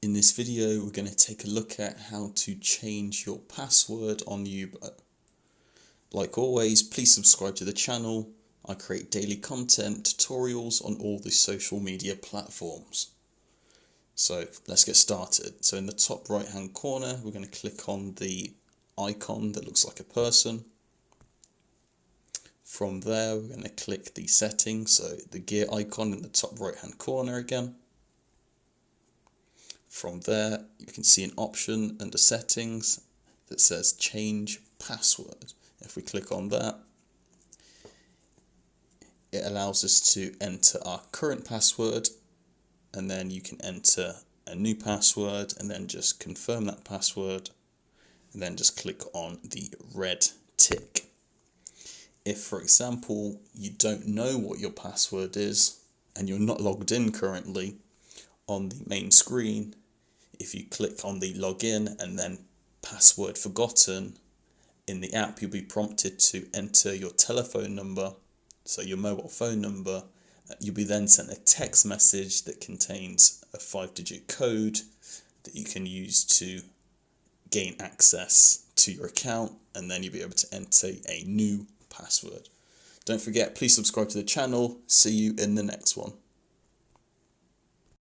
In this video, we're going to take a look at how to change your password on Yubo. Like always, please subscribe to the channel. I create daily content, tutorials on all the social media platforms. So let's get started. So in the top right hand corner, we're going to click on the icon that looks like a person. From there, we're going to click the settings, so the gear icon in the top right hand corner again. From there, you can see an option under settings that says change password. If we click on that, it allows us to enter our current password, and then you can enter a new password and then just confirm that password, and then just click on the red tick. If, for example, you don't know what your password is and you're not logged in currently, on the main screen, if you click on the login and then password forgotten in the app, you'll be prompted to enter your telephone number, so your mobile phone number. You'll be then sent a text message that contains a 5-digit code that you can use to gain access to your account, and then you'll be able to enter a new password. Don't forget, please subscribe to the channel. See you in the next one.